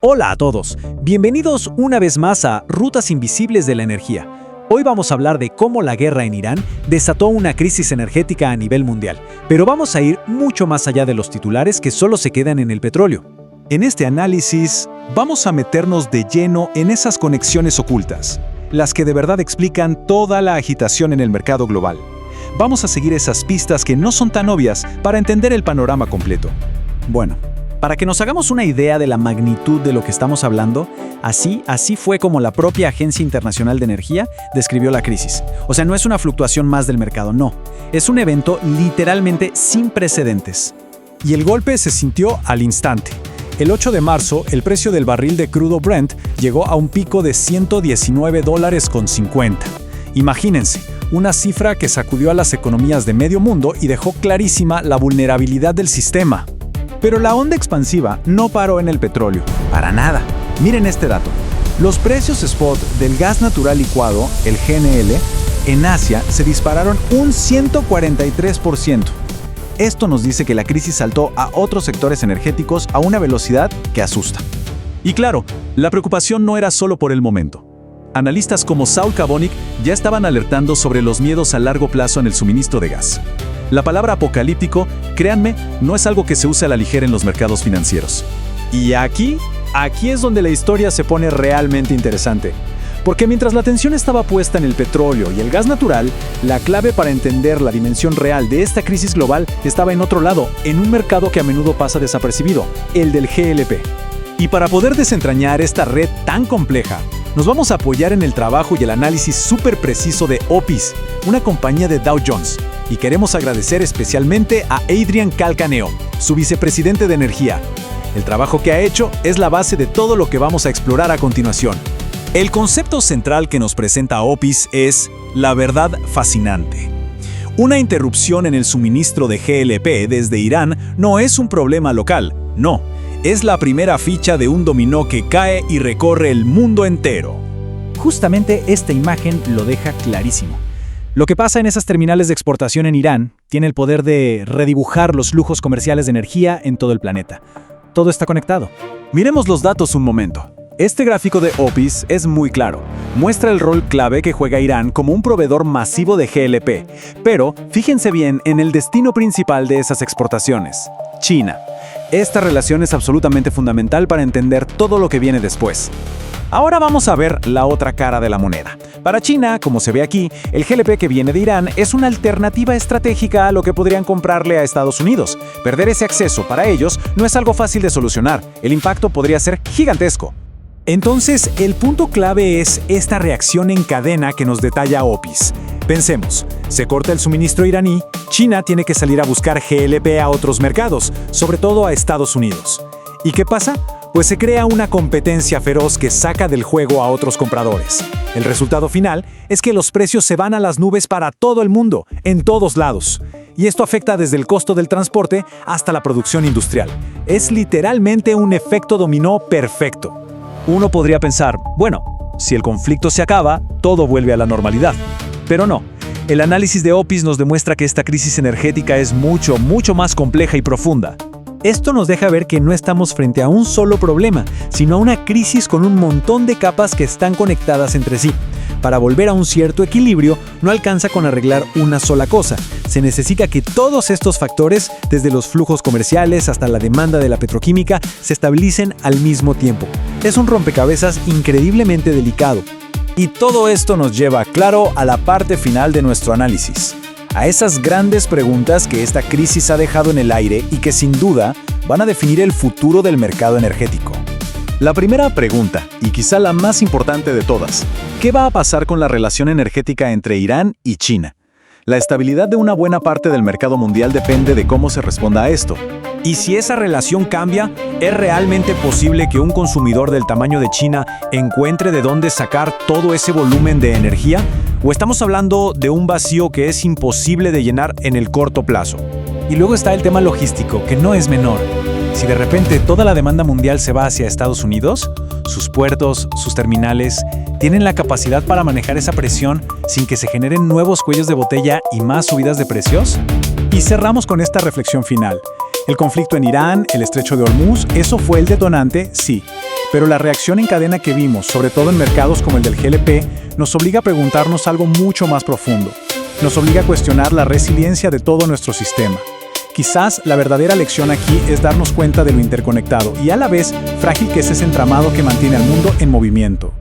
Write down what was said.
Hola a todos, bienvenidos una vez más a Rutas Invisibles de la Energía. Hoy vamos a hablar de cómo la guerra en Irán desató una crisis energética a nivel mundial, pero vamos a ir mucho más allá de los titulares que solo se quedan en el petróleo. En este análisis, vamos a meternos de lleno en esas conexiones ocultas, las que de verdad explican toda la agitación en el mercado global. Vamos a seguir esas pistas que no son tan obvias para entender el panorama completo. Bueno, para que nos hagamos una idea de la magnitud de lo que estamos hablando, así fue como la propia Agencia Internacional de Energía describió la crisis. O sea, no es una fluctuación más del mercado, no. Es un evento literalmente sin precedentes. Y el golpe se sintió al instante. El 8 de marzo, el precio del barril de crudo Brent llegó a un pico de $119.50. Imagínense, una cifra que sacudió a las economías de medio mundo y dejó clarísima la vulnerabilidad del sistema. Pero la onda expansiva no paró en el petróleo, para nada. Miren este dato. Los precios spot del gas natural licuado, el GNL, en Asia se dispararon un 143%. Esto nos dice que la crisis saltó a otros sectores energéticos a una velocidad que asusta. Y claro, la preocupación no era solo por el momento. Analistas como Saul Kavonic ya estaban alertando sobre los miedos a largo plazo en el suministro de gas. La palabra apocalíptico, créanme, no es algo que se use a la ligera en los mercados financieros. Y aquí es donde la historia se pone realmente interesante. Porque mientras la atención estaba puesta en el petróleo y el gas natural, la clave para entender la dimensión real de esta crisis global estaba en otro lado, en un mercado que a menudo pasa desapercibido, el del GLP. Y para poder desentrañar esta red tan compleja, nos vamos a apoyar en el trabajo y el análisis súper preciso de Opis, una compañía de Dow Jones. Y queremos agradecer especialmente a Adrian Calcaneo, su vicepresidente de energía. El trabajo que ha hecho es la base de todo lo que vamos a explorar a continuación. El concepto central que nos presenta Opis es la verdad fascinante. Una interrupción en el suministro de GLP desde Irán no es un problema local, no. Es la primera ficha de un dominó que cae y recorre el mundo entero. Justamente esta imagen lo deja clarísimo. Lo que pasa en esas terminales de exportación en Irán tiene el poder de redibujar los flujos comerciales de energía en todo el planeta. Todo está conectado. Miremos los datos un momento. Este gráfico de Opis es muy claro. Muestra el rol clave que juega Irán como un proveedor masivo de GLP. Pero fíjense bien en el destino principal de esas exportaciones: China. Esta relación es absolutamente fundamental para entender todo lo que viene después. Ahora vamos a ver la otra cara de la moneda. Para China, como se ve aquí, el GLP que viene de Irán es una alternativa estratégica a lo que podrían comprarle a Estados Unidos. Perder ese acceso para ellos no es algo fácil de solucionar. El impacto podría ser gigantesco. Entonces, el punto clave es esta reacción en cadena que nos detalla Opis. Pensemos, se corta el suministro iraní, China tiene que salir a buscar GLP a otros mercados, sobre todo a Estados Unidos. ¿Y qué pasa? Pues se crea una competencia feroz que saca del juego a otros compradores. El resultado final es que los precios se van a las nubes para todo el mundo, en todos lados. Y esto afecta desde el costo del transporte hasta la producción industrial. Es literalmente un efecto dominó perfecto. Uno podría pensar, bueno, si el conflicto se acaba, todo vuelve a la normalidad. Pero no. El análisis de Opis nos demuestra que esta crisis energética es mucho más compleja y profunda. Esto nos deja ver que no estamos frente a un solo problema, sino a una crisis con un montón de capas que están conectadas entre sí. Para volver a un cierto equilibrio, no alcanza con arreglar una sola cosa. Se necesita que todos estos factores, desde los flujos comerciales hasta la demanda de la petroquímica, se estabilicen al mismo tiempo. Es un rompecabezas increíblemente delicado. Y todo esto nos lleva, claro, a la parte final de nuestro análisis. A esas grandes preguntas que esta crisis ha dejado en el aire y que sin duda van a definir el futuro del mercado energético. La primera pregunta, y quizá la más importante de todas, ¿qué va a pasar con la relación energética entre Irán y China? La estabilidad de una buena parte del mercado mundial depende de cómo se responda a esto. Y si esa relación cambia, ¿es realmente posible que un consumidor del tamaño de China encuentre de dónde sacar todo ese volumen de energía? ¿O estamos hablando de un vacío que es imposible de llenar en el corto plazo? Y luego está el tema logístico, que no es menor. Si de repente toda la demanda mundial se va hacia Estados Unidos, sus puertos, sus terminales, ¿tienen la capacidad para manejar esa presión sin que se generen nuevos cuellos de botella y más subidas de precios? Y cerramos con esta reflexión final. El conflicto en Irán, el estrecho de Hormuz, eso fue el detonante, sí. Pero la reacción en cadena que vimos, sobre todo en mercados como el del GLP, nos obliga a preguntarnos algo mucho más profundo. Nos obliga a cuestionar la resiliencia de todo nuestro sistema. Quizás la verdadera lección aquí es darnos cuenta de lo interconectado y a la vez frágil que es ese entramado que mantiene al mundo en movimiento.